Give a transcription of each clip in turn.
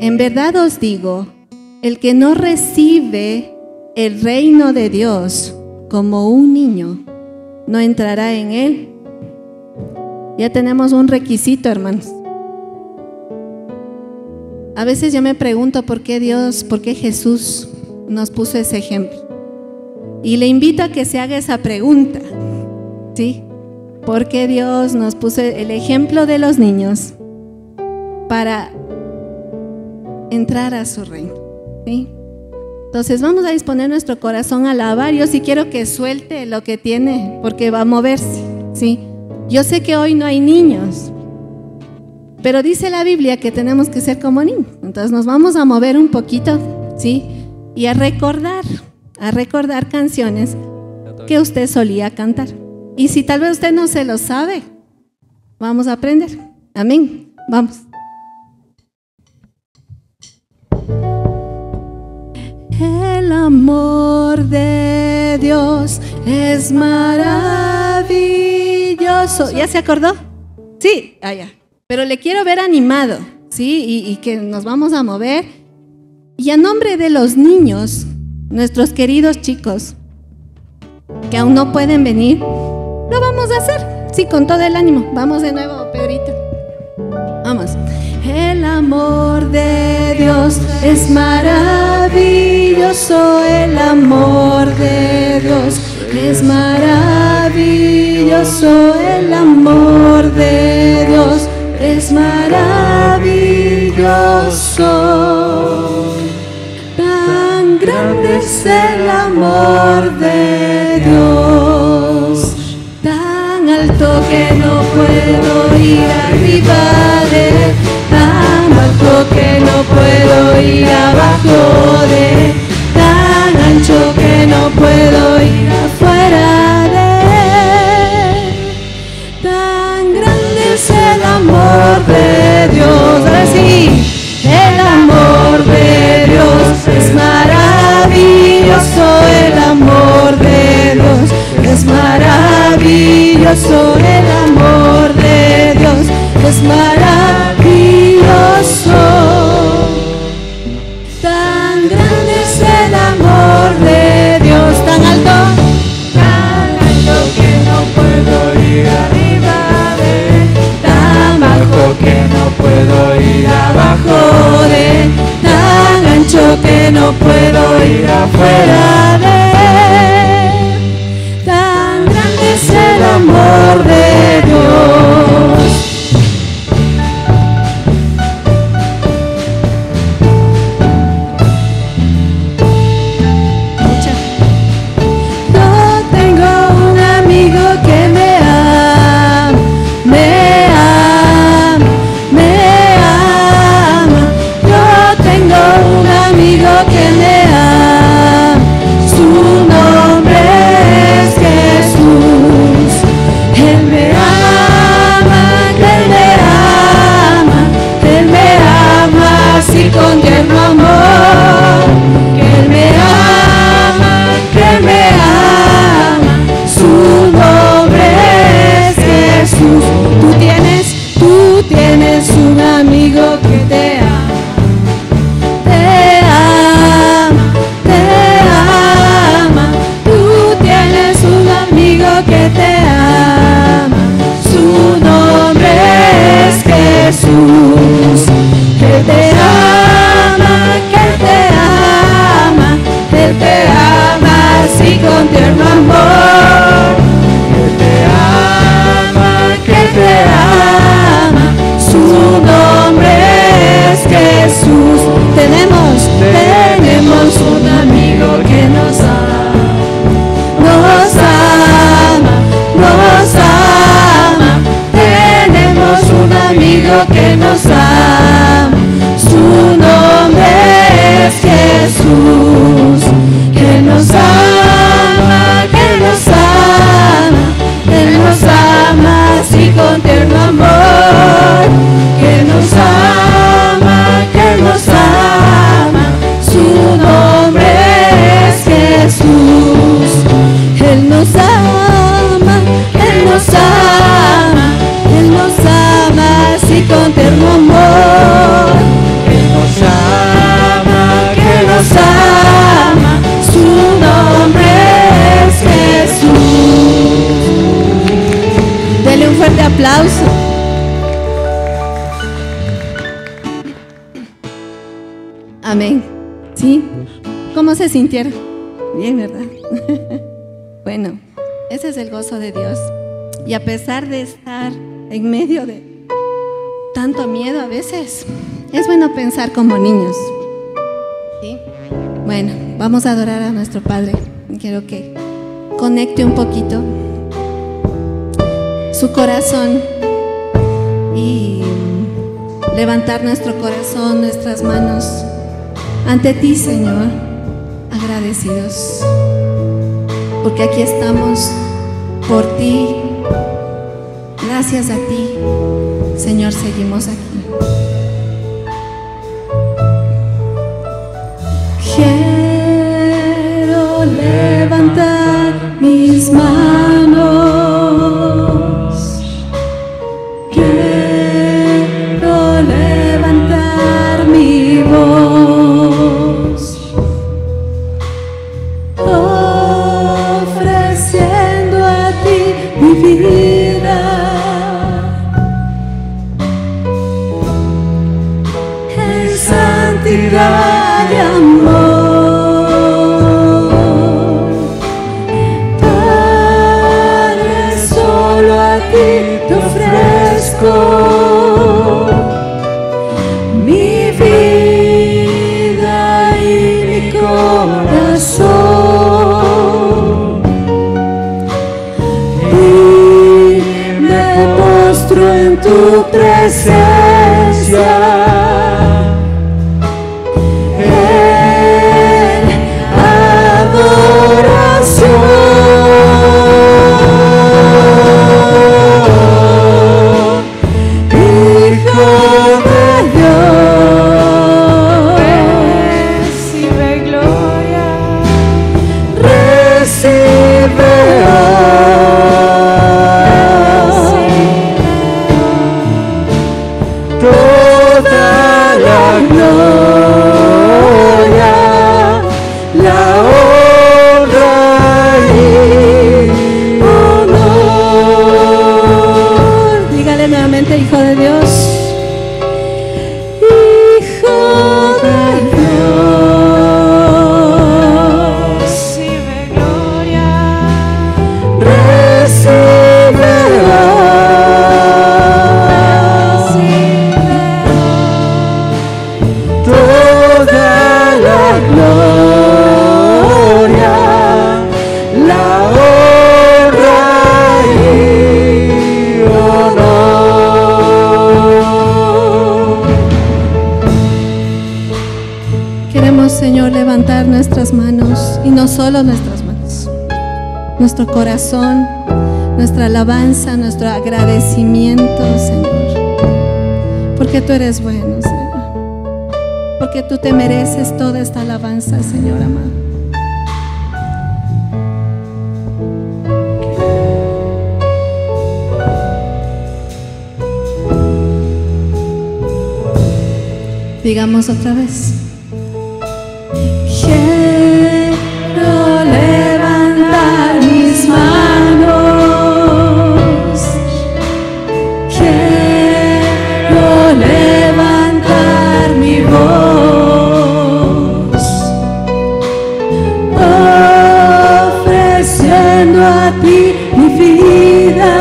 En verdad os digo, el que no recibe el reino de Dios como un niño, no entrará en él. Ya tenemos un requisito, hermanos. A veces yo me pregunto por qué Jesús nos puso ese ejemplo. Y le invito a que se haga esa pregunta, ¿sí? ¿Por qué Dios nos puso el ejemplo de los niños para entrar a su reino? ¿Sí? Entonces vamos a disponer nuestro corazón a alabar. Yo sí quiero que suelte lo que tiene, porque va a moverse, ¿sí? Yo sé que hoy no hay niños, pero dice la Biblia que tenemos que ser como niños. Entonces nos vamos a mover un poquito, ¿sí? Y a recordar canciones que usted solía cantar. Y si tal vez usted no se lo sabe, vamos a aprender. Amén. Vamos. El amor de Dios es maravilloso. ¿Ya se acordó? Sí, ya. Pero le quiero ver animado, ¿sí? Y que nos vamos a mover. Y a nombre de los niños, nuestros queridos chicos, que aún no pueden venir, lo vamos a hacer, sí, con todo el ánimo. Vamos de nuevo, Pedrito. Vamos. El amor de Dios es maravilloso, el amor de Dios es maravilloso, el amor de Dios es maravilloso. Tan grande es el amor de Dios, tan alto que no puedo ir arriba de él, tan alto que no puedo ir abajo de él, tan ancho que no puedo ir afuera de él. Tan grande es el amor de Dios. Ahora sí, el amor de Dios es maravilloso, el amor de Dios es maravilloso, el amor de Dios es maravilloso. Tan grande es el amor de Dios, tan alto que no puedo ir arriba de él, tan bajo que no puedo ir abajo de él, tan ancho que no puedo ir afuera de él. Tan grande es el amor de Dios. Con tierno amor, que Él me ama, que Él me ama, su nombre es Jesús. Tú tienes un amigo que te ama, te ama, te ama. Tú tienes un amigo que te ama, su nombre es Jesús, que te ama. Así con tierno amor, que te ama, su nombre es Jesús. Tenemos un amigo que nos ama, tenemos un amigo que nos ama, su nombre es Jesús, que nos ama, que nos sintieron? Bien, ¿verdad? Bueno, ese es el gozo de Dios. Y a pesar de estar en medio de tanto miedo a veces, es bueno pensar como niños. ¿Sí? Bueno, vamos a adorar a nuestro Padre. Quiero que conecte un poquito su corazón y levantar nuestro corazón, nuestras manos ante ti, Señor, agradecidos, porque aquí estamos por ti. Gracias a ti, Señor, seguimos aquí. Quiero levantar mis manos, quiero levantar mi voz, ofreciendo a ti mi vida, en santidad y amor. Te ofrezco mi vida y mi corazón, y me postro en tu presencia en adoración. Hijo de Dios, Hijo de Dios, recibe gloria, recibe toda la gloria, la honra y honor. Señor, levantar nuestras manos, y no solo nuestras manos, nuestro corazón, nuestra alabanza, nuestro agradecimiento, Señor, porque tú eres bueno, Señor, porque tú te mereces toda esta alabanza, Señor amado. Digamos otra vez. Quiero levantar mis manos, quiero levantar mi voz, ofreciendo a ti mi vida,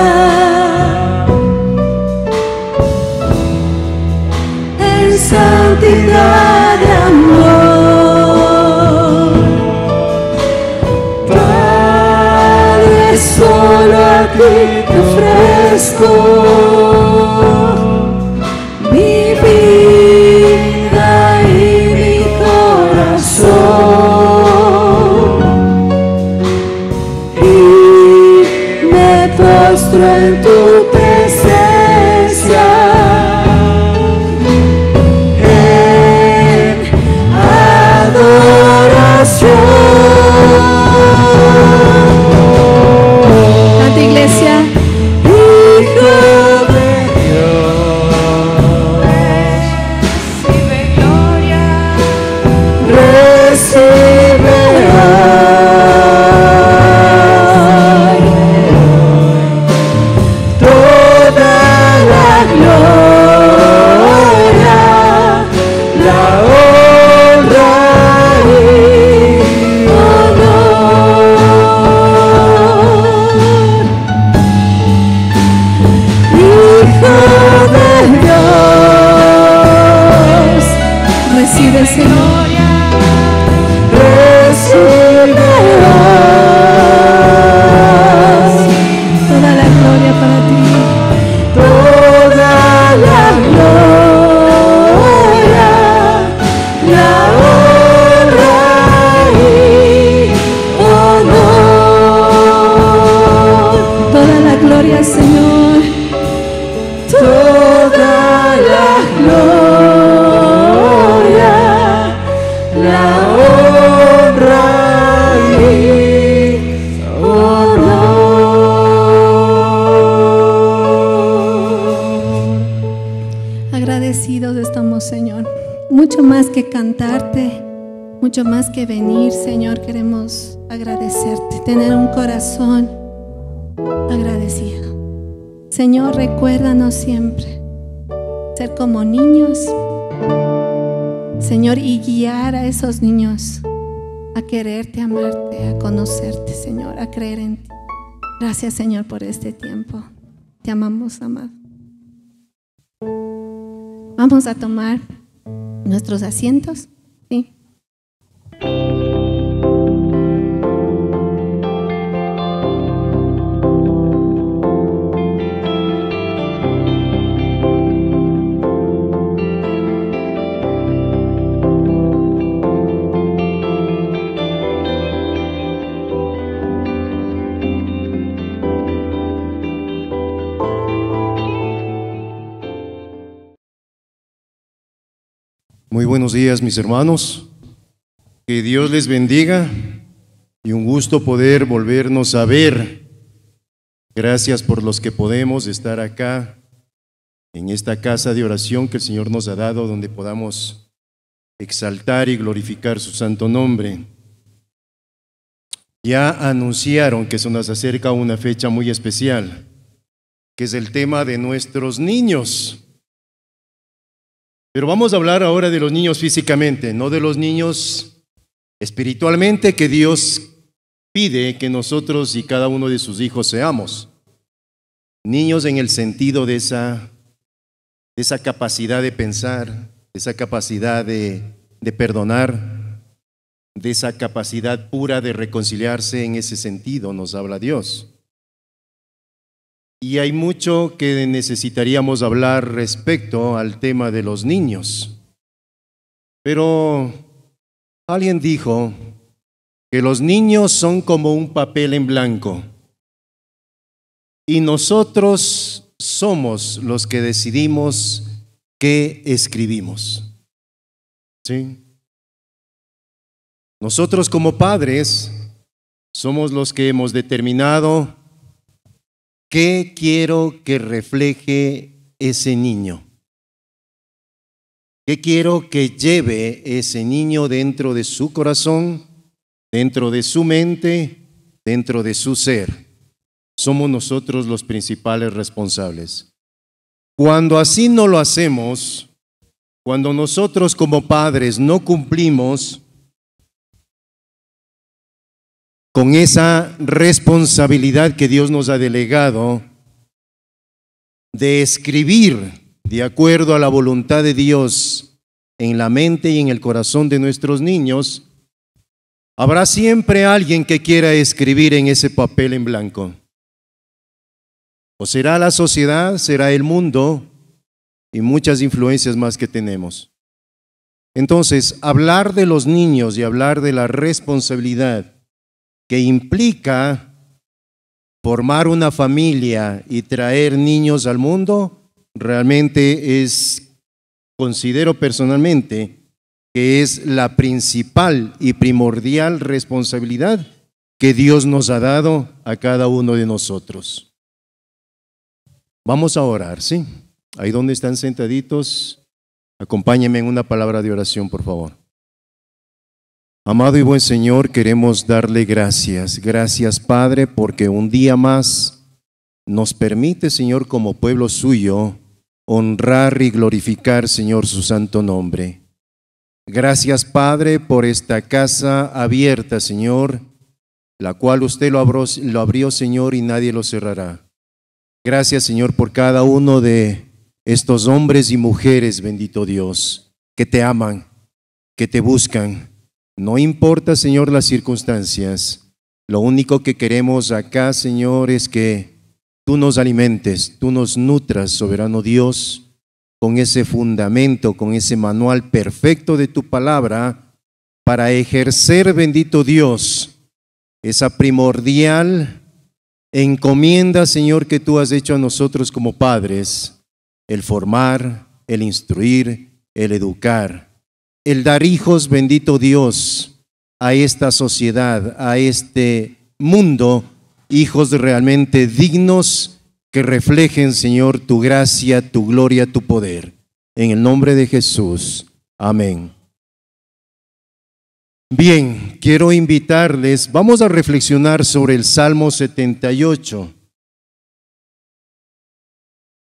en santidad y amor. Solo a ti te ofrezco mi vida y mi corazón, y me postro en tu presencia en adoración. Iglesia, Hijo de Dios, recibe gloria, recibe honor, mucho más que cantarte, mucho más que venir, Señor. Queremos agradecerte, tener un corazón agradecido. Señor, recuérdanos siempre ser como niños, Señor, y guiar a esos niños a quererte, a amarte, a conocerte, Señor, a creer en ti. Gracias, Señor, por este tiempo. Te amamos, amado. Vamos a tomar nuestros asientos. Sí. Muy buenos días, mis hermanos. Que Dios les bendiga y un gusto poder volvernos a ver. Gracias por los que podemos estar acá en esta casa de oración que el Señor nos ha dado, donde podamos exaltar y glorificar su santo nombre. Ya anunciaron que se nos acerca una fecha muy especial, que es el tema de nuestros niños. Pero vamos a hablar ahora de los niños físicamente, no de los niños espiritualmente que Dios pide que nosotros y cada uno de sus hijos seamos. Niños en el sentido de esa capacidad de pensar, de esa capacidad de perdonar, de esa capacidad pura de reconciliarse. En ese sentido nos habla Dios. Y hay mucho que necesitaríamos hablar respecto al tema de los niños. Pero alguien dijo que los niños son como un papel en blanco y nosotros somos los que decidimos qué escribimos. ¿Sí? Nosotros como padres somos los que hemos determinado ¿qué quiero que refleje ese niño? ¿Qué quiero que lleve ese niño dentro de su corazón, dentro de su mente, dentro de su ser? Somos nosotros los principales responsables. Cuando así no lo hacemos, cuando nosotros como padres no cumplimos con esa responsabilidad que Dios nos ha delegado de escribir de acuerdo a la voluntad de Dios en la mente y en el corazón de nuestros niños, habrá siempre alguien que quiera escribir en ese papel en blanco. O será la sociedad, será el mundo y muchas influencias más que tenemos. Entonces, hablar de los niños y hablar de la responsabilidad que implica formar una familia y traer niños al mundo, realmente considero personalmente que es la principal y primordial responsabilidad que Dios nos ha dado a cada uno de nosotros. Vamos a orar, ¿sí? Ahí donde están sentaditos, acompáñenme en una palabra de oración, por favor. Amado y buen Señor, queremos darle gracias. Gracias, Padre, porque un día más nos permite, Señor, como pueblo suyo, honrar y glorificar, Señor, su santo nombre. Gracias, Padre, por esta casa abierta, Señor, la cual usted lo abrió, Señor, y nadie lo cerrará. Gracias, Señor, por cada uno de estos hombres y mujeres, bendito Dios, que te aman, que te buscan. No importa, Señor, las circunstancias. Lo único que queremos acá, Señor, es que tú nos alimentes, tú nos nutras, soberano Dios, con ese fundamento, con ese manual perfecto de tu palabra, para ejercer, bendito Dios, esa primordial encomienda, Señor, que tú has hecho a nosotros como padres, el formar, el instruir, el educar. El dar hijos, bendito Dios, a esta sociedad, a este mundo, hijos realmente dignos que reflejen, Señor, tu gracia, tu gloria, tu poder. En el nombre de Jesús. Amén. Bien, quiero invitarles, vamos a reflexionar sobre el Salmo 78,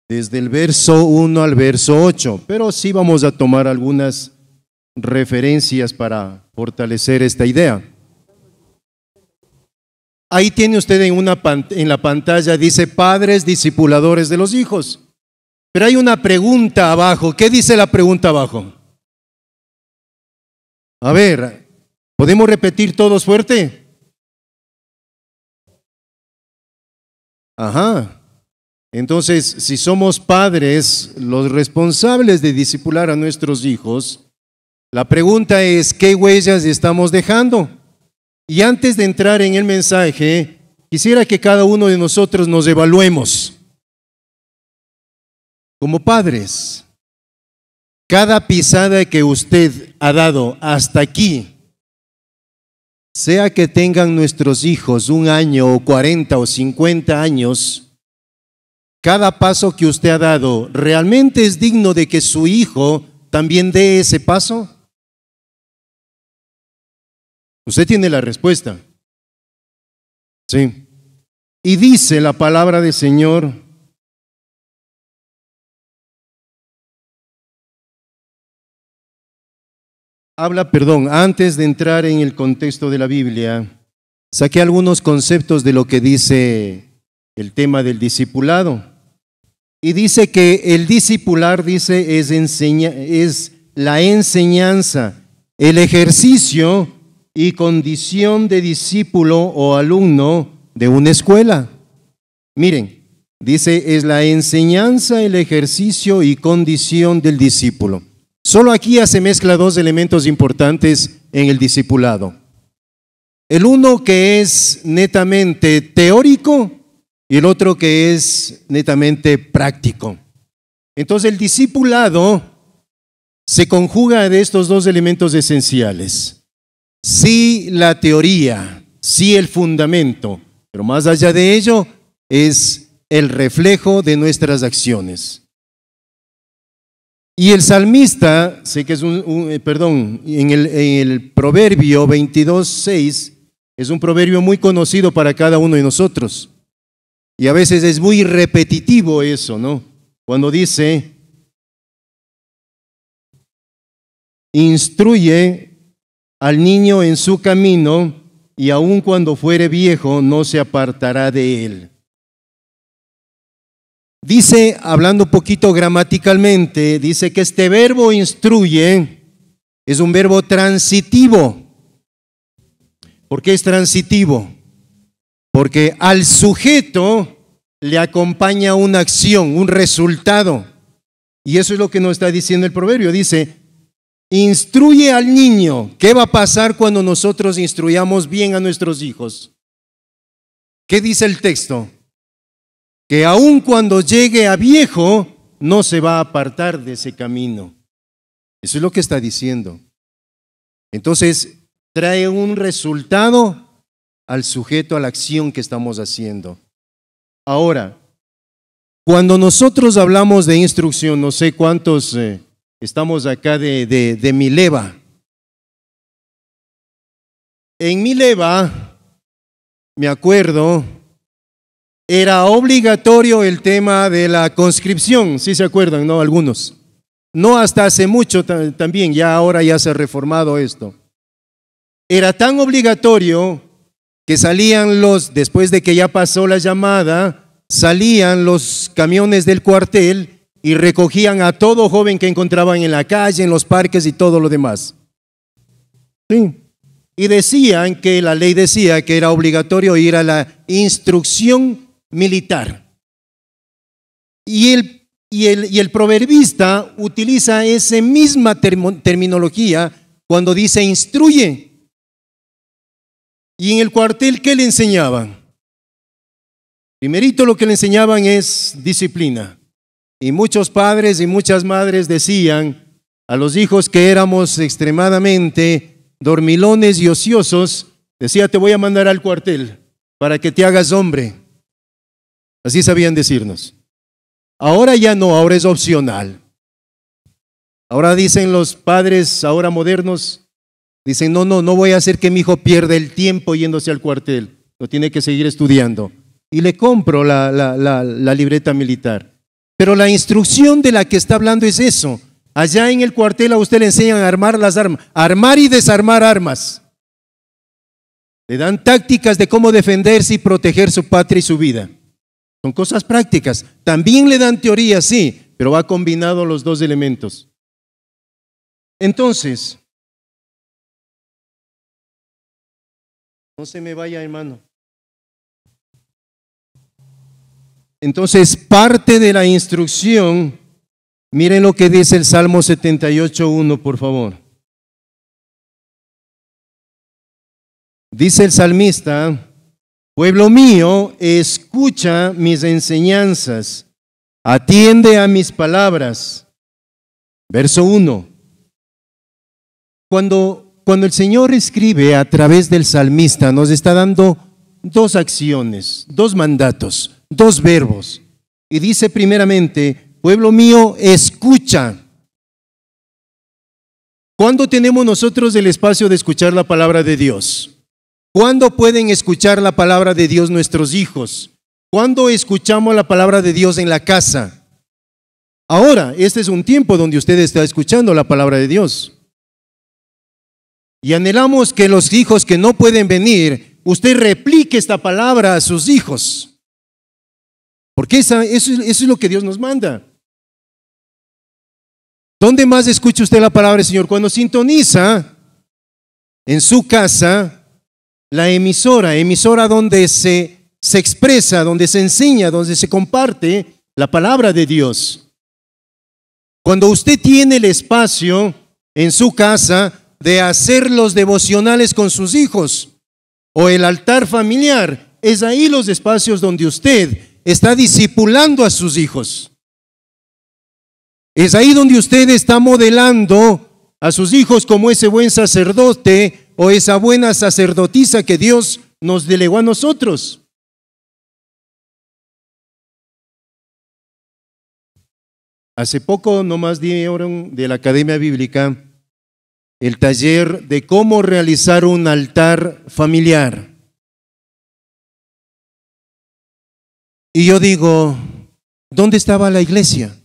desde el verso 1 al verso 8, pero sí vamos a tomar algunas referencias para fortalecer esta idea. Ahí tiene usted en la pantalla, dice padres discipuladores de los hijos, pero hay una pregunta abajo. ¿Qué dice la pregunta abajo? A ver, ¿podemos repetir todos fuerte? Ajá. Entonces, si somos padres, los responsables de discipular a nuestros hijos, la pregunta es, ¿qué huellas estamos dejando? Y antes de entrar en el mensaje, quisiera que cada uno de nosotros nos evaluemos como padres. Cada pisada que usted ha dado hasta aquí, sea que tengan nuestros hijos 1 año o 40 o 50 años, cada paso que usted ha dado, ¿realmente es digno de que su hijo también dé ese paso? Usted tiene la respuesta. Sí. Y dice la palabra del Señor, antes de entrar en el contexto de la Biblia, saqué algunos conceptos de lo que dice el tema del discipulado. Y dice que el discipular, dice, es la enseñanza, el ejercicio y condición de discípulo o alumno de una escuela. Miren, dice, es la enseñanza, el ejercicio y condición del discípulo. Solo aquí se mezcla 2 elementos importantes en el discipulado. El uno que es netamente teórico y el otro que es netamente práctico. Entonces el discipulado se conjuga de estos 2 elementos esenciales. Sí la teoría, sí el fundamento, pero más allá de ello es el reflejo de nuestras acciones. Y el salmista, sé que es en el Proverbio 22:6, es un proverbio muy conocido para cada uno de nosotros. Y a veces es muy repetitivo eso, ¿no? Cuando dice, instruye al niño en su camino, y aun cuando fuere viejo, no se apartará de él. Dice, hablando un poquito gramaticalmente, dice que este verbo instruye es un verbo transitivo. ¿Por qué es transitivo? Porque al sujeto le acompaña una acción, un resultado. Y eso es lo que nos está diciendo el proverbio. Dice, instruye al niño. ¿Qué va a pasar cuando nosotros instruyamos bien a nuestros hijos? ¿Qué dice el texto? Que aun cuando llegue a viejo, no se va a apartar de ese camino. Eso es lo que está diciendo. Entonces, trae un resultado al sujeto, a la acción que estamos haciendo. Ahora, cuando nosotros hablamos de instrucción, no sé cuántos estamos acá de Mileva. En Mileva, me acuerdo, era obligatorio el tema de la conscripción, ¿sí se acuerdan, no? Algunos. No hasta hace mucho también, ya ahora ya se ha reformado esto. Era tan obligatorio que salían después de que ya pasó la llamada, salían los camiones del cuartel y recogían a todo joven que encontraban en la calle, en los parques y todo lo demás. Sí. Y decían que la ley decía que era obligatorio ir a la instrucción militar. Y el proverbista utiliza esa misma terminología cuando dice instruye. Y en el cuartel, ¿qué le enseñaban? Primerito lo que le enseñaban es disciplina. Y muchos padres y muchas madres decían a los hijos que éramos extremadamente dormilones y ociosos, decía, te voy a mandar al cuartel para que te hagas hombre. Así sabían decirnos. Ahora ya no, ahora es opcional. Ahora dicen los padres, ahora modernos, dicen, no voy a hacer que mi hijo pierda el tiempo yéndose al cuartel, lo tiene que seguir estudiando. Y le compro la libreta militar. Pero la instrucción de la que está hablando es eso. Allá en el cuartel a usted le enseñan a armar las armas, armar y desarmar armas. Le dan tácticas de cómo defenderse y proteger su patria y su vida. Son cosas prácticas. También le dan teoría, sí, pero va combinado los dos elementos. Entonces, no se me vaya, hermano. Entonces, parte de la instrucción, miren lo que dice el Salmo 78:1, por favor. Dice el salmista, pueblo mío, escucha mis enseñanzas, atiende a mis palabras. Verso 1. Cuando el Señor escribe a través del salmista, nos está dando dos acciones, dos mandatos, dos verbos. Y dice primeramente, pueblo mío, escucha. ¿Cuándo tenemos nosotros el espacio de escuchar la palabra de Dios? ¿Cuándo pueden escuchar la palabra de Dios nuestros hijos? ¿Cuándo escuchamos la palabra de Dios en la casa? Ahora, este es un tiempo donde usted está escuchando la palabra de Dios. Y anhelamos que los hijos que no pueden venir, usted replique esta palabra a sus hijos. Porque eso es lo que Dios nos manda. ¿Dónde más escucha usted la palabra del Señor? Cuando sintoniza en su casa la emisora donde se expresa, donde se enseña, donde se comparte la palabra de Dios. Cuando usted tiene el espacio en su casa de hacer los devocionales con sus hijos o el altar familiar, es ahí los espacios donde usted está discipulando a sus hijos. Es ahí donde usted está modelando a sus hijos como ese buen sacerdote o esa buena sacerdotisa que Dios nos delegó a nosotros. Hace poco nomás dieron de la Academia Bíblica el taller de cómo realizar un altar familiar. Y yo digo, ¿dónde estaba la iglesia?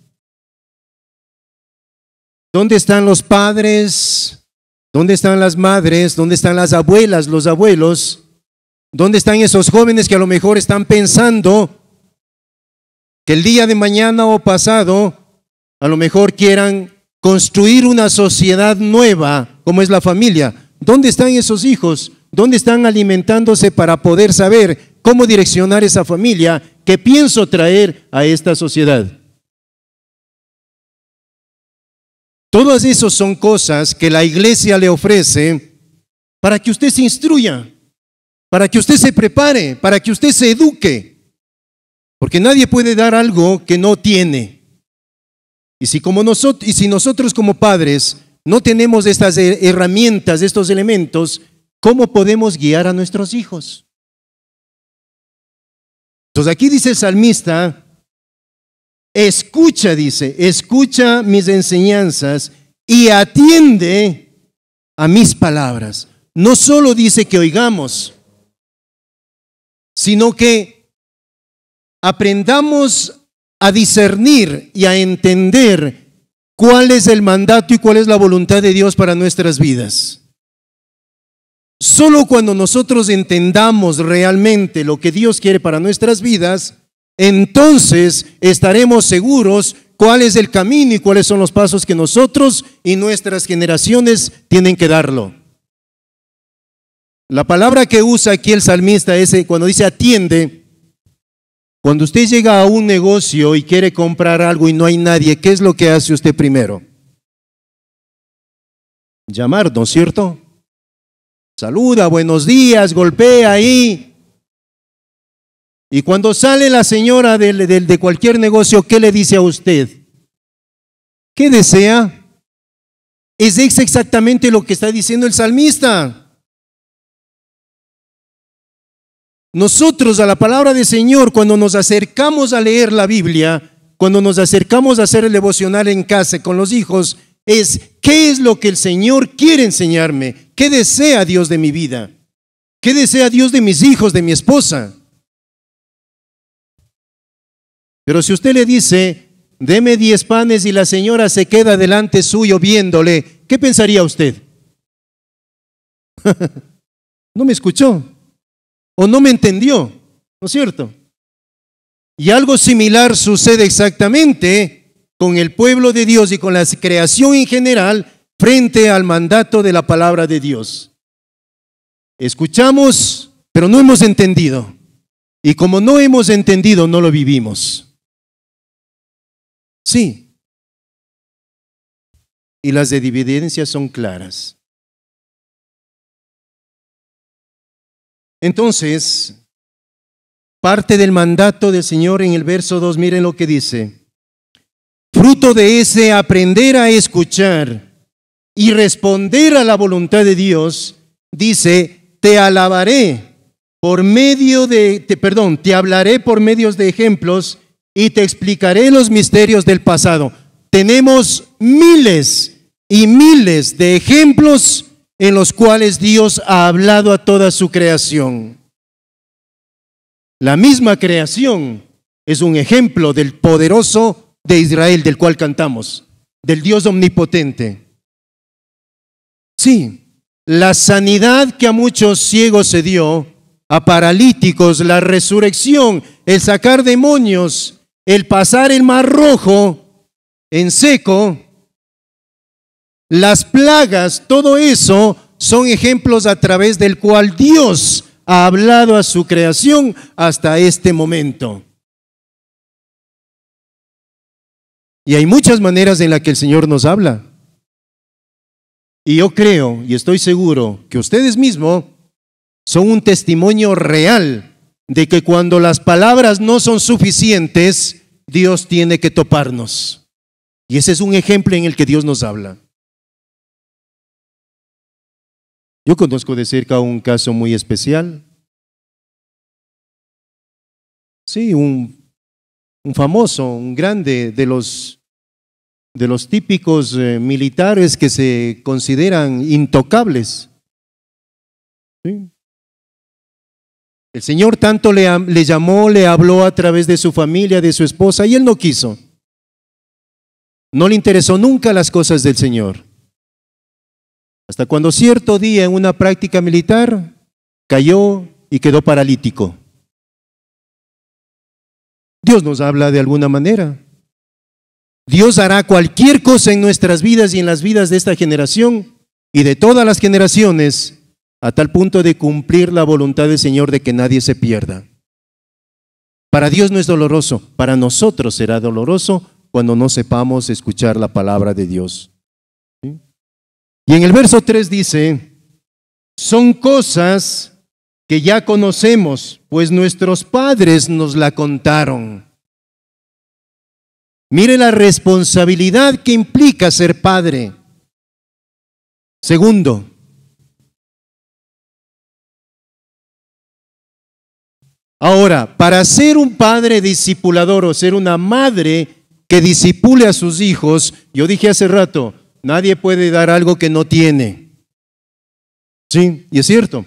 ¿Dónde están los padres? ¿Dónde están las madres? ¿Dónde están las abuelas, los abuelos? ¿Dónde están esos jóvenes que a lo mejor están pensando que el día de mañana o pasado a lo mejor quieran construir una sociedad nueva como es la familia? ¿Dónde están esos hijos? ¿Dónde están alimentándose para poder saber cómo direccionar esa familia que pienso traer a esta sociedad? Todas esas son cosas que la iglesia le ofrece para que usted se instruya, para que usted se prepare, para que usted se eduque, porque nadie puede dar algo que no tiene. Y si nosotros como padres no tenemos estas herramientas, estos elementos, ¿cómo podemos guiar a nuestros hijos? Entonces aquí dice el salmista, escucha, dice, escucha mis enseñanzas y atiende a mis palabras. No solo dice que oigamos, sino que aprendamos a discernir y a entender cuál es el mandato y cuál es la voluntad de Dios para nuestras vidas. Solo cuando nosotros entendamos realmente lo que Dios quiere para nuestras vidas, entonces estaremos seguros cuál es el camino y cuáles son los pasos que nosotros y nuestras generaciones tienen que darlo. La palabra que usa aquí el salmista es cuando dice atiende. Cuando usted llega a un negocio y quiere comprar algo y no hay nadie, ¿qué es lo que hace usted primero? Llamar, ¿no es cierto? Saluda, buenos días, golpea ahí. Y cuando sale la señora de cualquier negocio, ¿qué le dice a usted? ¿Qué desea? Es exactamente lo que está diciendo el salmista. Nosotros a la palabra del Señor, cuando nos acercamos a leer la Biblia, cuando nos acercamos a hacer el devocional en casa con los hijos, es qué es lo que el Señor quiere enseñarme, qué desea Dios de mi vida, qué desea Dios de mis hijos, de mi esposa. Pero si usted le dice, deme 10 panes y la señora se queda delante suyo viéndole, ¿qué pensaría usted? No me escuchó o no me entendió, ¿no es cierto? Y algo similar sucede exactamente con el pueblo de Dios y con la creación en general frente al mandato de la palabra de Dios. Escuchamos, pero no hemos entendido. Y como no hemos entendido, no lo vivimos. Sí. Y las evidencias son claras. Entonces, parte del mandato del Señor en el verso 2, miren lo que dice. Fruto de ese aprender a escuchar y responder a la voluntad de Dios, dice, te alabaré por medio de, te hablaré por medios de ejemplos y te explicaré los misterios del pasado. Tenemos miles y miles de ejemplos en los cuales Dios ha hablado a toda su creación. La misma creación es un ejemplo del poderoso de Israel, del cual cantamos, del Dios omnipotente. Sí, la sanidad que a muchos ciegos se dio, a paralíticos, la resurrección, el sacar demonios, el pasar el mar rojo en seco, las plagas, todo eso son ejemplos a través del cual Dios ha hablado a su creación hasta este momento. Y hay muchas maneras en las que el Señor nos habla. Y yo creo y estoy seguro que ustedes mismos son un testimonio real de que cuando las palabras no son suficientes, Dios tiene que toparnos. Y ese es un ejemplo en el que Dios nos habla. Yo conozco de cerca un caso muy especial. Sí, un famoso, un grande de los típicos militares que se consideran intocables. ¿Sí? El Señor tanto le llamó, le habló a través de su familia, de su esposa, y él no quiso. No le interesó nunca las cosas del Señor. Hasta cuando cierto día en una práctica militar cayó y quedó paralítico. Dios nos habla de alguna manera. Dios hará cualquier cosa en nuestras vidas y en las vidas de esta generación y de todas las generaciones a tal punto de cumplir la voluntad del Señor de que nadie se pierda. Para Dios no es doloroso, para nosotros será doloroso cuando no sepamos escuchar la palabra de Dios. ¿Sí? Y en el verso 3 dice, son cosas que ya conocemos, pues nuestros padres nos la contaron. Mire la responsabilidad que implica ser padre. Segundo, ahora, para ser un padre discipulador o ser una madre que discipule a sus hijos, yo dije hace rato, nadie puede dar algo que no tiene. Sí, y es cierto.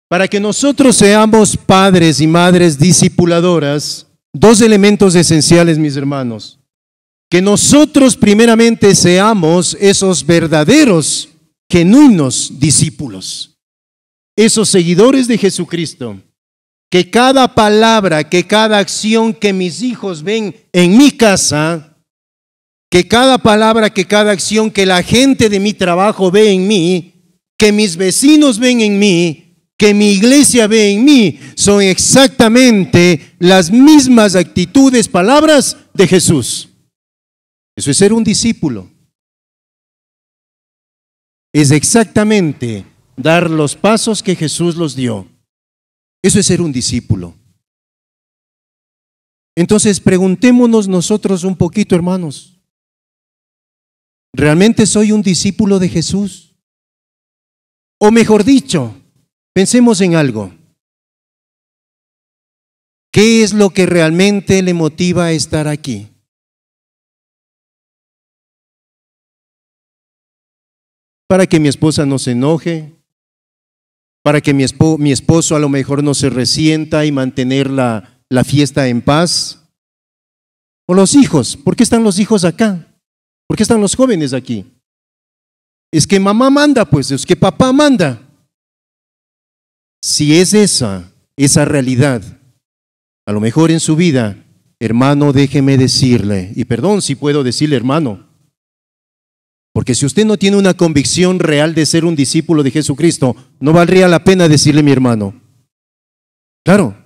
Para que nosotros seamos padres y madres discipuladoras, dos elementos esenciales, mis hermanos. Que nosotros primeramente seamos esos verdaderos, genuinos discípulos, esos seguidores de Jesucristo. Que cada palabra, que cada acción que mis hijos ven en mi casa, que cada palabra, que cada acción que la gente de mi trabajo ve en mí, que mis vecinos ven en mí, que mi iglesia ve en mí, son exactamente las mismas actitudes, palabras de Jesús. Eso es ser un discípulo. Es exactamente dar los pasos que Jesús los dio. Eso es ser un discípulo. Entonces preguntémonos nosotros un poquito, hermanos. ¿Realmente soy un discípulo de Jesús? O mejor dicho, pensemos en algo. ¿Qué es lo que realmente le motiva a estar aquí? para que mi esposa no se enoje, para que mi esposo a lo mejor no se resienta y mantener la fiesta en paz. O los hijos, ¿por qué están los hijos acá? ¿Por qué están los jóvenes aquí? Es que mamá manda, pues, es que papá manda. Si es esa realidad, a lo mejor en su vida, hermano, déjeme decirle, y perdón si puedo decirle hermano, porque si usted no tiene una convicción real de ser un discípulo de Jesucristo, no valdría la pena decirle mi hermano. Claro,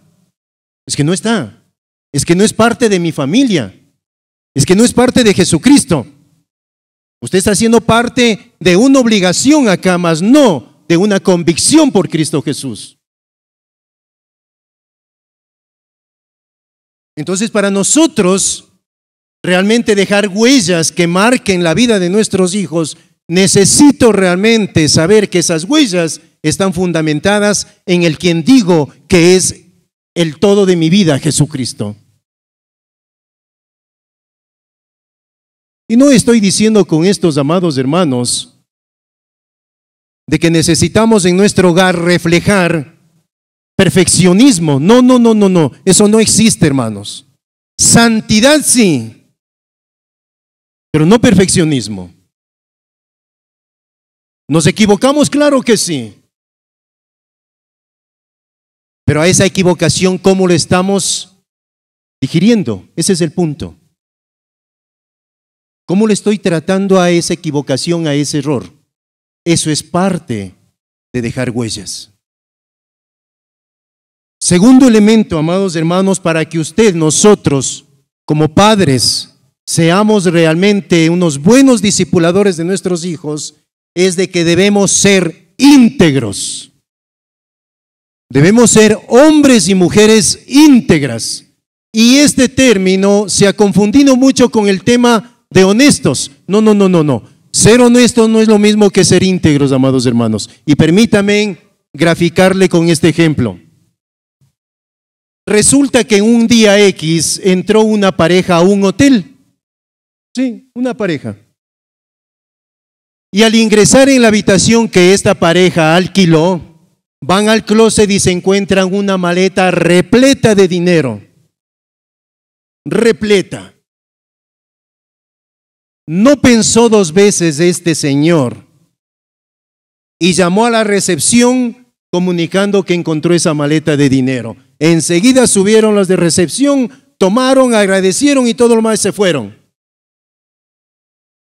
es que no está, es que no es parte de mi familia, es que no es parte de Jesucristo. Usted está siendo parte de una obligación acá, más no de una convicción por Cristo Jesús. Entonces, para nosotros realmente dejar huellas que marquen la vida de nuestros hijos, necesito realmente saber que esas huellas están fundamentadas en el quien digo que es el todo de mi vida, Jesucristo. Y no estoy diciendo con estos, amados hermanos, de que necesitamos en nuestro hogar reflejar perfeccionismo. No, no, no, no, no. Eso no existe, hermanos. Santidad sí, pero no perfeccionismo. ¿Nos equivocamos? Claro que sí. Pero a esa equivocación, ¿cómo lo estamos digiriendo? Ese es el punto. ¿Cómo le estoy tratando a esa equivocación, a ese error? Eso es parte de dejar huellas. Segundo elemento, amados hermanos, para que nosotros, como padres, seamos realmente unos buenos discipuladores de nuestros hijos, es de que debemos ser íntegros. Debemos ser hombres y mujeres íntegras. Y este término se ha confundido mucho con el tema de honestos. No, no, no, no, no. Ser honesto no es lo mismo que ser íntegros, amados hermanos. Y permítame graficarle con este ejemplo. Resulta que un día X entró una pareja a un hotel. Sí, una pareja. Y al ingresar en la habitación que esta pareja alquiló, van al closet y se encuentran una maleta repleta de dinero. Repleta. No pensó dos veces este señor y llamó a la recepción comunicando que encontró esa maleta de dinero. Enseguida subieron los de recepción, tomaron, agradecieron y todo lo más se fueron.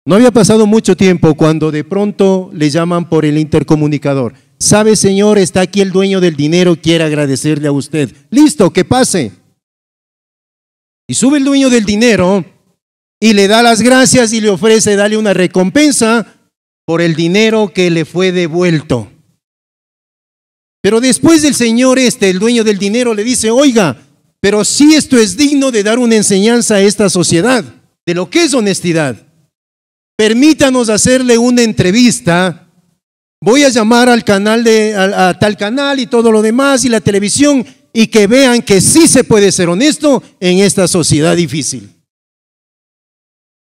No había pasado mucho tiempo cuando de pronto le llaman por el intercomunicador. ¿Sabe, señor? Está aquí el dueño del dinero, quiere agradecerle a usted. Listo, que pase. Y sube el dueño del dinero y le da las gracias y le ofrece darle una recompensa por el dinero que le fue devuelto. Pero después el señor el dueño del dinero, le dice, oiga, pero si esto es digno de dar una enseñanza a esta sociedad, de lo que es honestidad. Permítanos hacerle una entrevista. Voy a llamar al canal a tal canal y todo lo demás y la televisión y que vean que sí se puede ser honesto en esta sociedad difícil.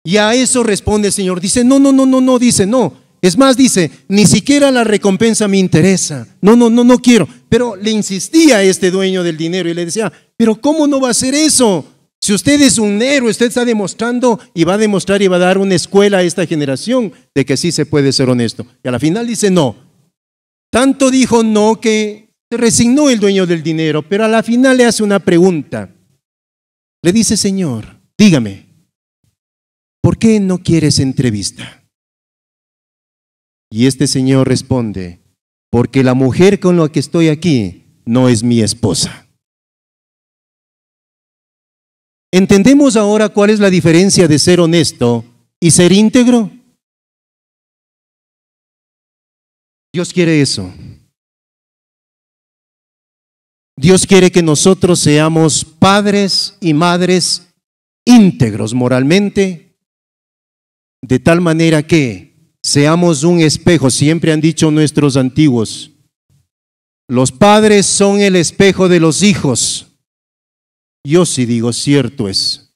Y a eso responde el Señor. Dice, no, no, no, no, no, dice, no. Es más, dice, ni siquiera la recompensa me interesa. No, no, no, no quiero. Pero le insistía a este dueño del dinero y le decía, pero ¿cómo no va a hacer eso? Si usted es un héroe, usted está demostrando y va a demostrar y va a dar una escuela a esta generación de que sí se puede ser honesto. Y a la final dice no. Tanto dijo no que se resignó el dueño del dinero, pero a la final le hace una pregunta. Le dice, Señor, dígame, ¿por qué no quieres entrevista? Y este señor responde, porque la mujer con la que estoy aquí no es mi esposa. ¿Entendemos ahora cuál es la diferencia de ser honesto y ser íntegro? Dios quiere eso. Dios quiere que nosotros seamos padres y madres íntegros moralmente, de tal manera que seamos un espejo. Siempre han dicho nuestros antiguos, los padres son el espejo de los hijos. Yo sí digo, cierto es.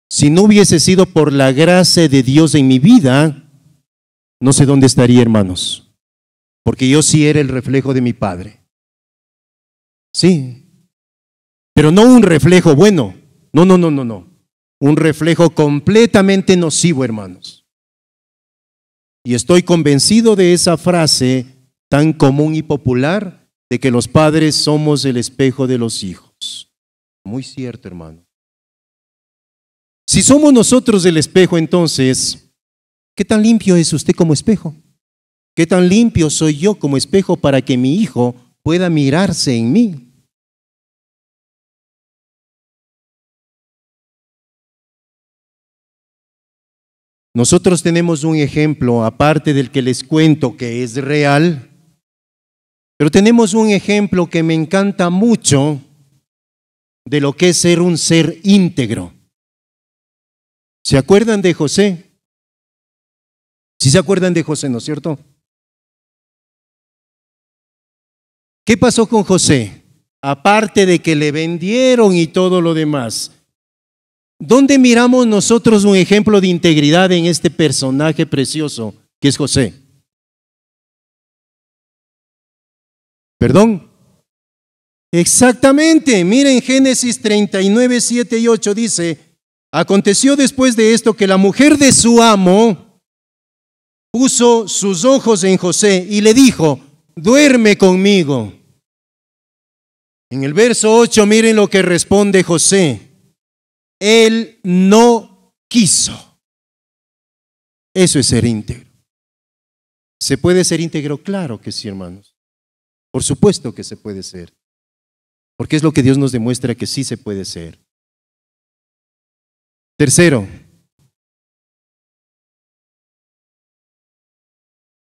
Si no hubiese sido por la gracia de Dios en mi vida, no sé dónde estaría, hermanos, porque yo sí era el reflejo de mi padre. Sí, pero no un reflejo bueno, no. Un reflejo completamente nocivo, hermanos. Y estoy convencido de esa frase tan común y popular de que los padres somos el espejo de los hijos. Muy cierto, hermano. Si somos nosotros el espejo, entonces, ¿qué tan limpio es usted como espejo? ¿Qué tan limpio soy yo como espejo para que mi hijo pueda mirarse en mí? Nosotros tenemos un ejemplo, aparte del que les cuento que es real, pero tenemos un ejemplo que me encanta mucho de lo que es ser un ser íntegro. ¿Se acuerdan de José? ¿Sí se acuerdan de José, no es cierto? ¿Qué pasó con José? Aparte de que le vendieron y todo lo demás, ¿dónde miramos nosotros un ejemplo de integridad en este personaje precioso que es José? ¿Perdón? Exactamente, miren Génesis 39, 7 y 8 dice, aconteció después de esto que la mujer de su amo puso sus ojos en José y le dijo, duerme conmigo. En el verso 8 miren lo que responde José. Él no quiso. Eso es ser íntegro. ¿Se puede ser íntegro? Claro que sí, hermanos. Por supuesto que se puede ser. Porque es lo que Dios nos demuestra que sí se puede ser. Tercero,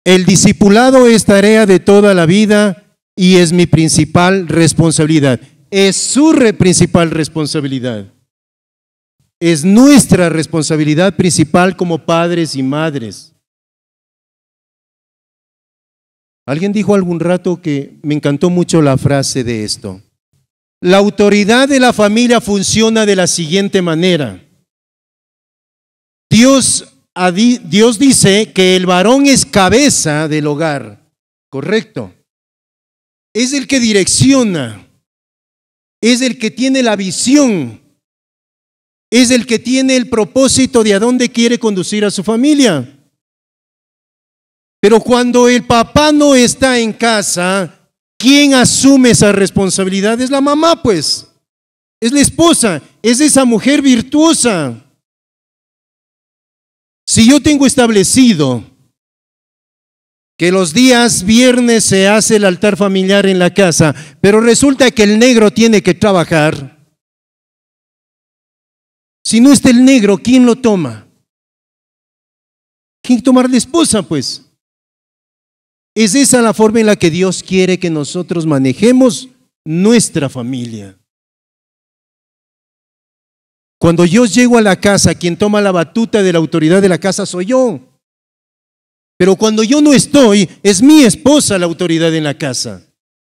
el discipulado es tarea de toda la vida y es mi principal responsabilidad. Es su principal responsabilidad. Es nuestra responsabilidad principal como padres y madres. Alguien dijo algún rato que me encantó mucho la frase de esto. La autoridad de la familia funciona de la siguiente manera. Dios dice que el varón es cabeza del hogar, ¿correcto? Es el que direcciona, es el que tiene la visión, es el que tiene el propósito de a dónde quiere conducir a su familia. Pero cuando el papá no está en casa, ¿quién asume esa responsabilidad? Es la mamá, pues. Es la esposa, es esa mujer virtuosa. Si yo tengo establecido que los días viernes se hace el altar familiar en la casa, pero resulta que el negro tiene que trabajar, si no está el negro, ¿quién lo toma? ¿Quién toma la esposa, pues? ¿Es esa la forma en la que Dios quiere que nosotros manejemos nuestra familia? Cuando yo llego a la casa, quien toma la batuta de la autoridad de la casa soy yo. Pero cuando yo no estoy, es mi esposa la autoridad en la casa.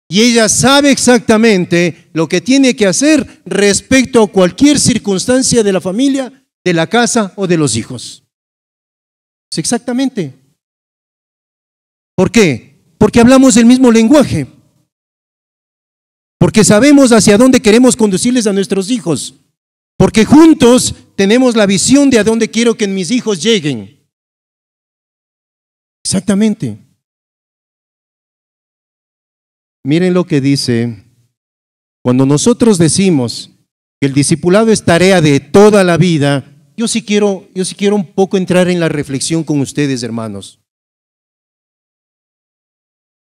Y ella sabe exactamente lo que tiene que hacer respecto a cualquier circunstancia de la familia, de la casa o de los hijos. Es exactamente. ¿Por qué? Porque hablamos el mismo lenguaje. Porque sabemos hacia dónde queremos conducirles a nuestros hijos. Porque juntos tenemos la visión de a dónde quiero que mis hijos lleguen. Exactamente. Miren lo que dice, cuando nosotros decimos que el discipulado es tarea de toda la vida, yo sí quiero un poco entrar en la reflexión con ustedes, hermanos.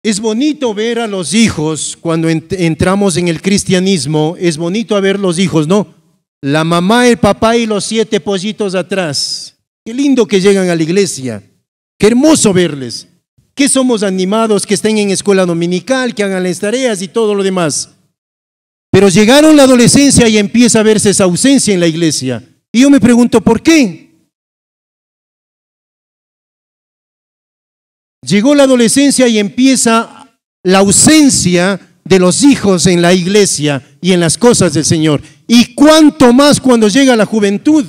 Es bonito ver a los hijos cuando entramos en el cristianismo, es bonito ver los hijos, ¿no? La mamá, el papá y los 7 pollitos atrás. Qué lindo que llegan a la iglesia, qué hermoso verles. Que somos animados, que estén en escuela dominical, que hagan las tareas y todo lo demás. Pero llegaron la adolescencia y empieza a verse esa ausencia en la iglesia. Y yo me pregunto, ¿por qué? Llegó la adolescencia y empieza la ausencia de los hijos en la iglesia y en las cosas del Señor. Y cuánto más cuando llega la juventud.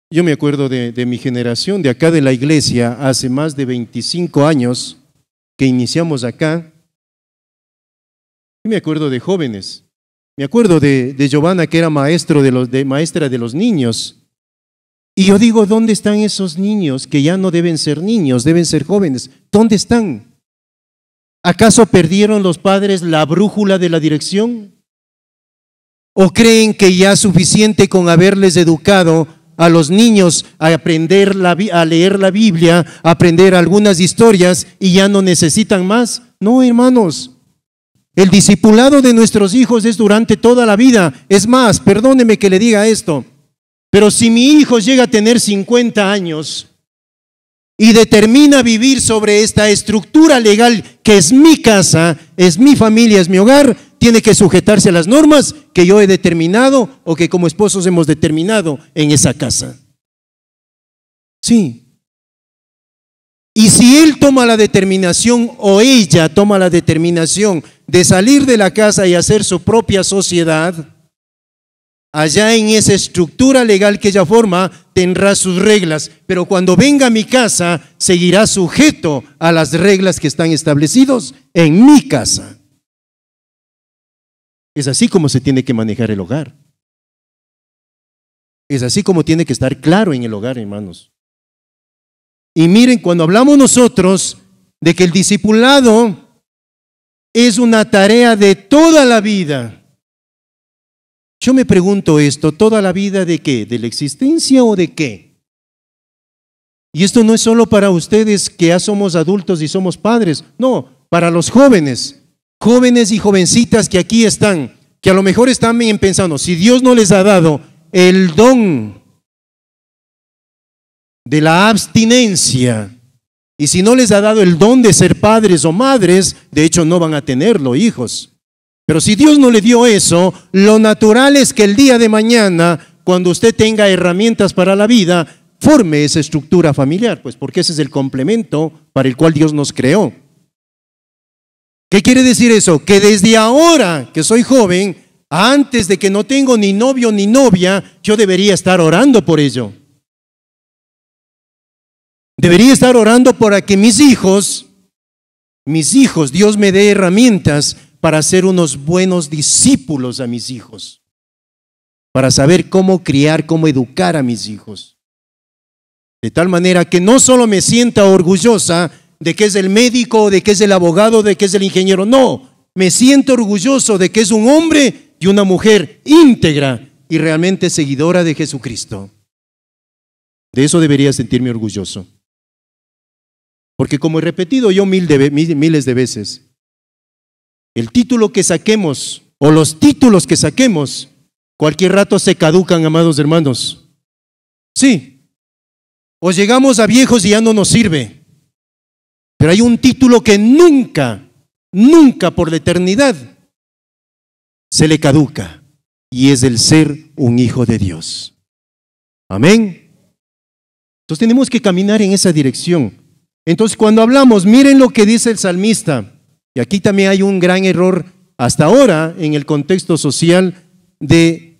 Yo me acuerdo de mi generación, de acá de la iglesia, hace más de 25 años que iniciamos acá. Y me acuerdo de jóvenes. Me acuerdo de Giovanna, que era maestra de los niños. Y yo digo, ¿dónde están esos niños que ya no deben ser niños, deben ser jóvenes? ¿Dónde están? ¿Acaso perdieron los padres la brújula de la dirección? ¿O creen que ya es suficiente con haberles educado a los niños a aprender a leer la Biblia, a aprender algunas historias y ya no necesitan más? No, hermanos. El discipulado de nuestros hijos es durante toda la vida. Es más, perdóneme que le diga esto, pero si mi hijo llega a tener 50 años y determina vivir sobre esta estructura legal que es mi casa, es mi familia, es mi hogar, tiene que sujetarse a las normas que yo he determinado o que como esposos hemos determinado en esa casa. Sí. Y si él toma la determinación o ella toma la determinación de salir de la casa y hacer su propia sociedad, allá en esa estructura legal que ella forma, tendrá sus reglas, pero cuando venga a mi casa, seguirá sujeto a las reglas que están establecidas en mi casa. Es así como se tiene que manejar el hogar. Es así como tiene que estar claro en el hogar, hermanos. Y miren, cuando hablamos nosotros de que el discipulado es una tarea de toda la vida, yo me pregunto esto, ¿toda la vida de qué? ¿De la existencia o de qué? Y esto no es solo para ustedes que ya somos adultos y somos padres, no, para los jóvenes y jovencitas que aquí están, que a lo mejor están bien pensando, si Dios no les ha dado el don de la abstinencia, y si no les ha dado el don de ser padres o madres, de hecho no van a tenerlo, hijos. Pero si Dios no le dio eso, lo natural es que el día de mañana, cuando usted tenga herramientas para la vida, forme esa estructura familiar, pues porque ese es el complemento para el cual Dios nos creó. ¿Qué quiere decir eso? Que desde ahora que soy joven, antes de que no tengo ni novio ni novia, yo debería estar orando por ello. Debería estar orando para que mis hijos, Dios me dé herramientas para ser unos buenos discípulos a mis hijos, para saber cómo criar, cómo educar a mis hijos. De tal manera que no solo me sienta orgullosa de que es el médico, de que es el abogado, de que es el ingeniero, no, me siento orgulloso de que es un hombre y una mujer íntegra y realmente seguidora de Jesucristo. De eso debería sentirme orgulloso. Porque como he repetido yo miles de veces, el título que saquemos o los títulos que saquemos, cualquier rato se caducan, amados hermanos. Sí, o llegamos a viejos y ya no nos sirve. Pero hay un título que nunca por la eternidad se le caduca, y es el ser un hijo de Dios. Amén. Entonces tenemos que caminar en esa dirección. Entonces cuando hablamos, miren lo que dice el salmista, y aquí también hay un gran error hasta ahora en el contexto social del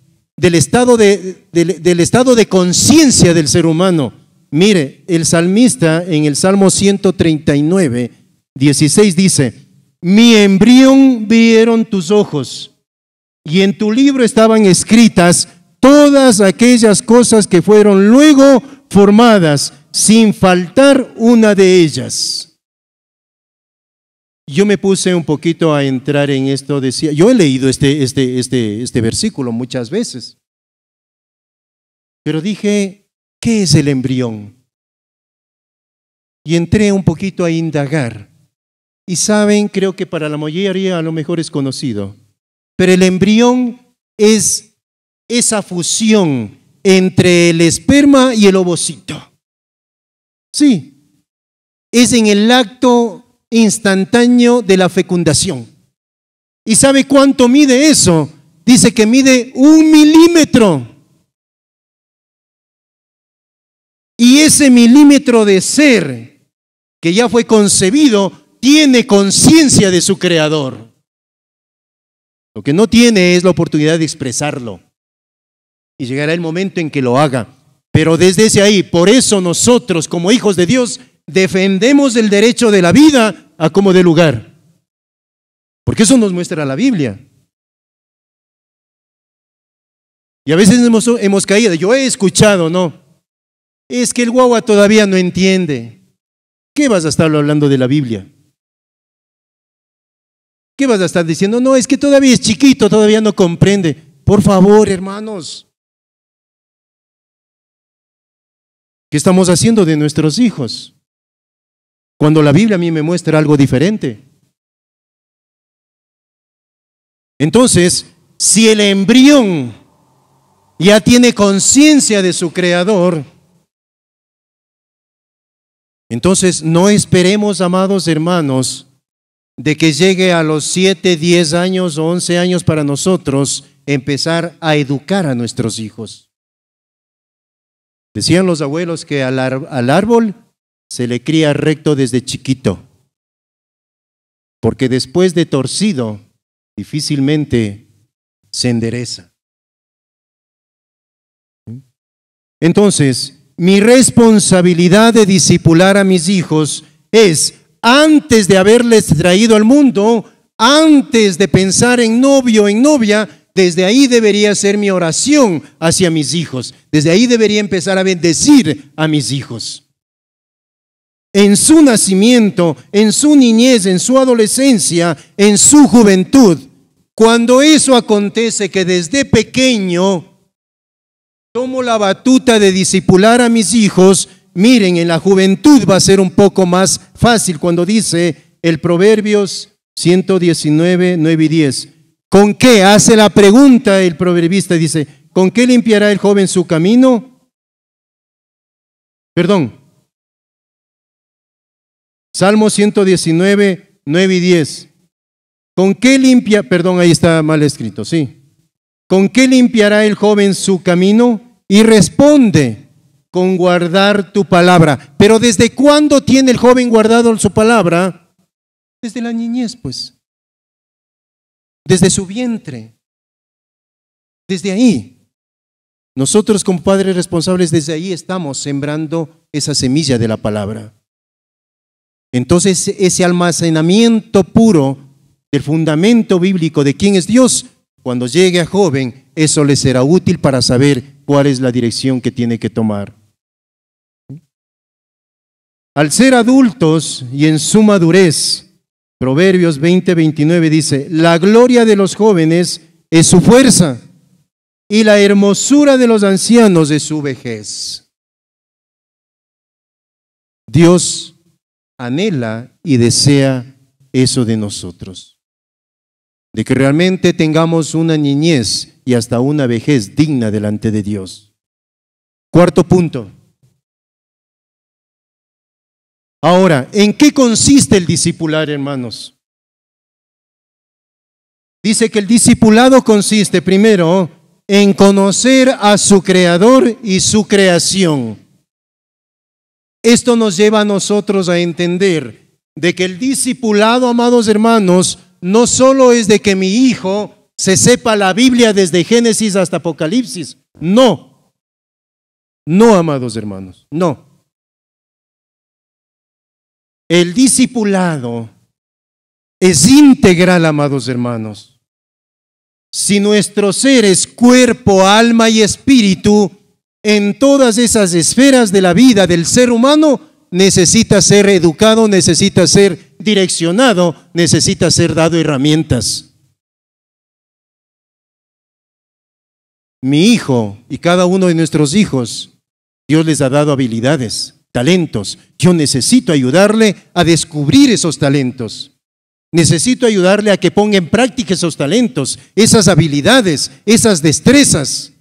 estado de conciencia del ser humano. Mire, el salmista en el Salmo 139, 16 dice: mi embrión vieron tus ojos, y en tu libro estaban escritas todas aquellas cosas que fueron luego formadas, sin faltar una de ellas. Yo me puse un poquito a entrar en esto, decía, yo he leído este versículo muchas veces, pero dije, ¿qué es el embrión? Y entré un poquito a indagar. Y saben, creo que para la mayoría a lo mejor es conocido, pero el embrión es esa fusión entre el esperma y el ovocito. Sí, es en el acto instantáneo de la fecundación. ¿Y sabe cuánto mide eso? Dice que mide 1 milímetro. Y ese milímetro de ser que ya fue concebido tiene conciencia de su creador. Lo que no tiene es la oportunidad de expresarlo. Y llegará el momento en que lo haga. Pero desde ese ahí, por eso nosotros como hijos de Dios defendemos el derecho de la vida a como dé lugar. Porque eso nos muestra la Biblia. Y a veces hemos caído, yo he escuchado, no, es que el guagua todavía no entiende. ¿Qué vas a estar hablando de la Biblia? ¿Qué vas a estar diciendo? No, es que todavía es chiquito, todavía no comprende. Por favor, hermanos. ¿Qué estamos haciendo de nuestros hijos? Cuando la Biblia a mí me muestra algo diferente. Entonces, si el embrión ya tiene conciencia de su creador, entonces no esperemos, amados hermanos, de que llegue a los 7, 10 años o 11 años para nosotros empezar a educar a nuestros hijos. Decían los abuelos que al árbol se le cría recto desde chiquito, porque después de torcido difícilmente se endereza. Entonces, mi responsabilidad de discipular a mis hijos es, antes de haberles traído al mundo, antes de pensar en novio o en novia, desde ahí debería ser mi oración hacia mis hijos. Desde ahí debería empezar a bendecir a mis hijos. En su nacimiento, en su niñez, en su adolescencia, en su juventud, cuando eso acontece, que desde pequeño tomo la batuta de discipular a mis hijos, miren, en la juventud va a ser un poco más fácil cuando dice el Proverbios 119, 9 y 10. ¿Con qué? Hace la pregunta el proverbista, dice, ¿con qué limpiará el joven su camino? Perdón. Salmo 119, 9 y 10. ¿Con qué limpia? Perdón, ahí está mal escrito, sí. ¿Con qué limpiará el joven su camino? Y responde, con guardar tu palabra. Pero ¿desde cuándo tiene el joven guardado su palabra? Desde la niñez, pues. Desde su vientre. Desde ahí. Nosotros como padres responsables desde ahí estamos sembrando esa semilla de la palabra. Entonces ese almacenamiento puro del fundamento bíblico de quién es Dios, cuando llegue a joven, eso le será útil para saber cuál es la dirección que tiene que tomar. Al ser adultos y en su madurez, Proverbios 20, 29 dice, la gloria de los jóvenes es su fuerza y la hermosura de los ancianos es su vejez. Dios anhela y desea eso de nosotros, de que realmente tengamos una niñez y hasta una vejez digna delante de Dios. Cuarto punto. Ahora, ¿en qué consiste el discipular, hermanos? Dice que el discipulado consiste primero en conocer a su Creador y su creación. Esto nos lleva a nosotros a entender de que el discipulado, amados hermanos, no solo es de que mi hijo se sepa la Biblia desde Génesis hasta Apocalipsis. No. No, amados hermanos, no. El discipulado es integral, amados hermanos. Si nuestro ser es cuerpo, alma y espíritu, en todas esas esferas de la vida del ser humano, necesita ser educado, necesita ser direccionado, necesita ser dado herramientas. Mi hijo y cada uno de nuestros hijos, Dios les ha dado habilidades, talentos. Yo necesito ayudarle a descubrir esos talentos. Necesito ayudarle a que ponga en práctica esos talentos, esas habilidades, esas destrezas.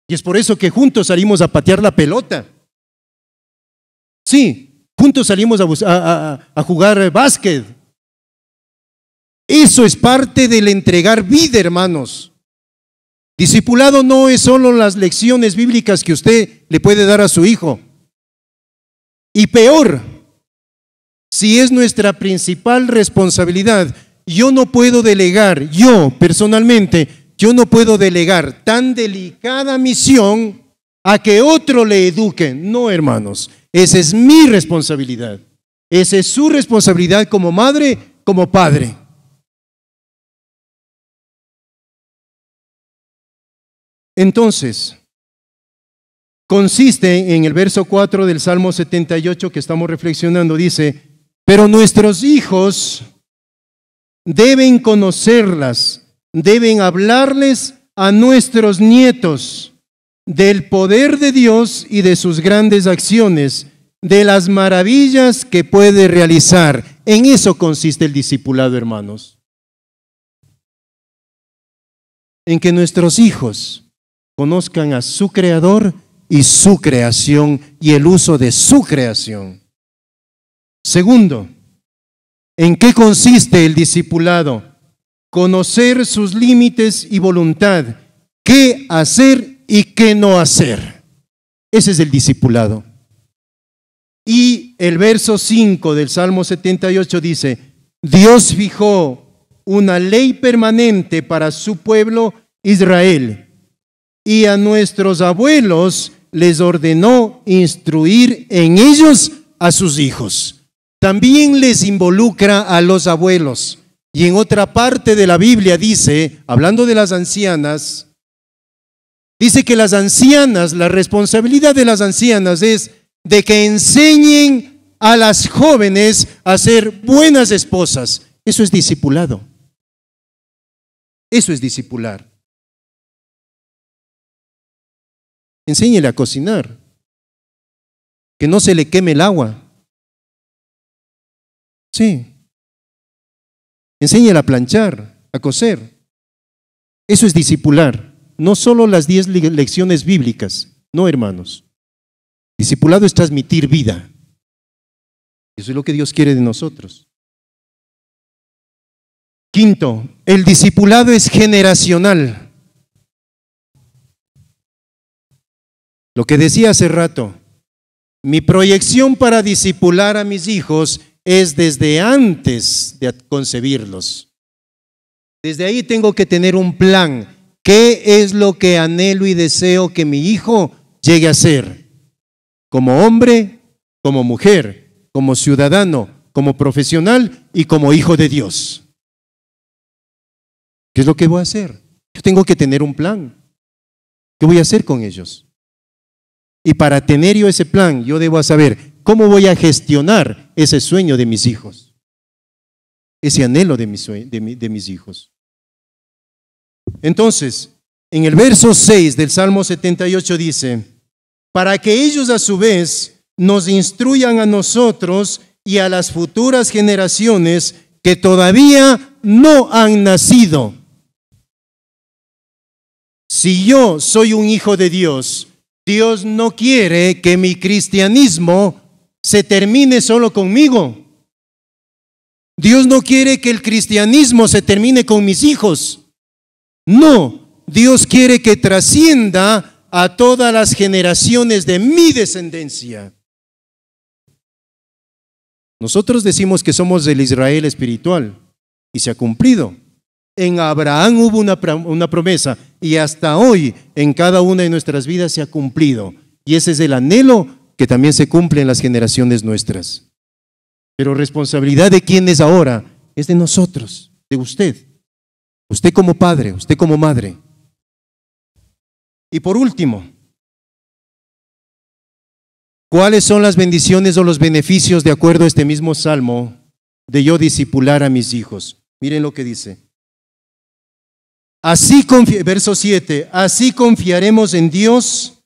Y es por eso que juntos salimos a patear la pelota. Sí, juntos salimos a jugar básquet. Eso es parte del entregar vida, hermanos. Discipulado no es solo las lecciones bíblicas que usted le puede dar a su hijo. Y peor, si es nuestra principal responsabilidad, yo no puedo delegar, yo personalmente, yo no puedo delegar tan delicada misión a que otro le eduque. No, hermanos, esa es mi responsabilidad. Esa es su responsabilidad como madre, como padre. Entonces, consiste en el verso 4 del Salmo 78 que estamos reflexionando, dice, pero nuestros hijos deben conocerlas, deben hablarles a nuestros nietos del poder de Dios y de sus grandes acciones, de las maravillas que puede realizar. En eso consiste el discipulado, hermanos. En que nuestros hijos conozcan a su Creador y su creación y el uso de su creación. Segundo, ¿en qué consiste el discipulado? Conocer sus límites y voluntad, qué hacer y qué no hacer. Ese es el discipulado. Y el verso 5 del Salmo 78 dice, Dios fijó una ley permanente para su pueblo Israel, y a nuestros abuelos les ordenó instruir en ellos a sus hijos. También les involucra a los abuelos. Y en otra parte de la Biblia dice, hablando de las ancianas, dice que las ancianas, la responsabilidad de las ancianas es de que enseñen a las jóvenes a ser buenas esposas. Eso es discipulado. Eso es discipular. Enséñele a cocinar, que no se le queme el agua. Sí. Enséñele a planchar, a coser. Eso es discipular. No solo las 10 lecciones bíblicas, no, hermanos. Discipulado es transmitir vida. Eso es lo que Dios quiere de nosotros. Quinto, el discipulado es generacional. Lo que decía hace rato, mi proyección para discipular a mis hijos es desde antes de concebirlos. Desde ahí tengo que tener un plan. ¿Qué es lo que anhelo y deseo que mi hijo llegue a ser? Como hombre, como mujer, como ciudadano, como profesional y como hijo de Dios. ¿Qué es lo que voy a hacer? Yo tengo que tener un plan. ¿Qué voy a hacer con ellos? Y para tener yo ese plan, yo debo saber cómo voy a gestionar ese sueño de mis hijos, ese anhelo de mis hijos. Entonces, en el verso 6 del Salmo 78 dice, para que ellos a su vez nos instruyan a nosotros y a las futuras generaciones que todavía no han nacido. Si yo soy un hijo de Dios, Dios no quiere que mi cristianismo se termine solo conmigo. Dios no quiere que el cristianismo se termine con mis hijos. No, Dios quiere que trascienda a todas las generaciones de mi descendencia. Nosotros decimos que somos del Israel espiritual y se ha cumplido. En Abraham hubo una promesa y hasta hoy en cada una de nuestras vidas se ha cumplido. Y ese es el anhelo que también se cumple en las generaciones nuestras. Pero responsabilidad de quién es ahora es de nosotros, de usted. Usted como padre, usted como madre. Y por último, ¿cuáles son las bendiciones o los beneficios de acuerdo a este mismo salmo de yo discipular a mis hijos? Miren lo que dice. Verso 7, así confiaremos en Dios,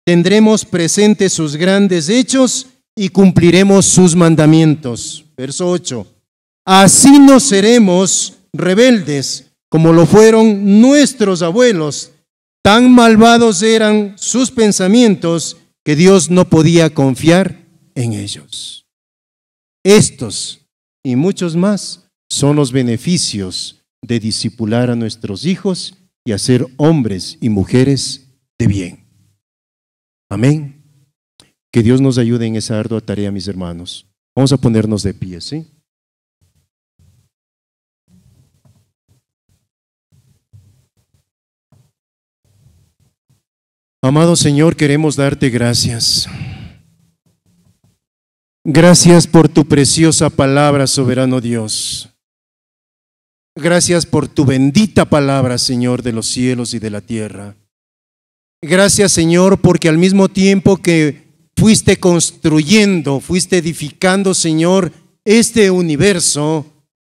tendremos presentes sus grandes hechos y cumpliremos sus mandamientos. Verso 8, así no seremos rebeldes como lo fueron nuestros abuelos. Tan malvados eran sus pensamientos que Dios no podía confiar en ellos. Estos y muchos más son los beneficios de discipular a nuestros hijos y hacer hombres y mujeres de bien. Amén. Que Dios nos ayude en esa ardua tarea, mis hermanos. Vamos a ponernos de pie, ¿sí? Amado Señor, queremos darte gracias. Gracias por tu preciosa palabra, soberano Dios. Gracias por tu bendita palabra, Señor, de los cielos y de la tierra. Gracias, Señor, porque al mismo tiempo que fuiste construyendo, fuiste edificando, Señor, este universo,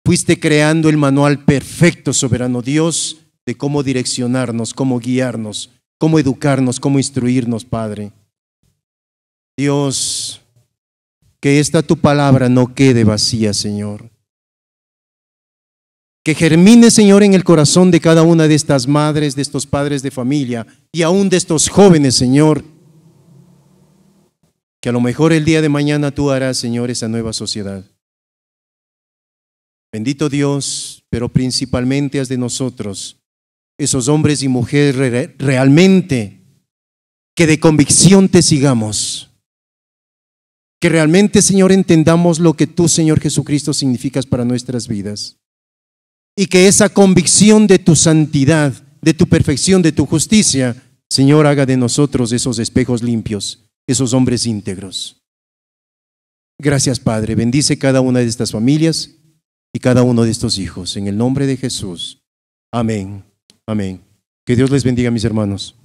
fuiste creando el manual perfecto, soberano Dios, de cómo direccionarnos, cómo guiarnos, cómo educarnos, cómo instruirnos, Padre. Dios, que esta tu palabra no quede vacía, Señor. Que germine, Señor, en el corazón de cada una de estas madres, de estos padres de familia y aún de estos jóvenes, Señor, que a lo mejor el día de mañana tú harás, Señor, esa nueva sociedad. Bendito Dios, pero principalmente haz de nosotros esos hombres y mujeres realmente que de convicción te sigamos. Que realmente, Señor, entendamos lo que tú, Señor Jesucristo, significas para nuestras vidas. Y que esa convicción de tu santidad, de tu perfección, de tu justicia, Señor, haga de nosotros esos espejos limpios, esos hombres íntegros. Gracias, Padre. Bendice cada una de estas familias y cada uno de estos hijos. En el nombre de Jesús. Amén. Amén. Que Dios les bendiga, mis hermanos.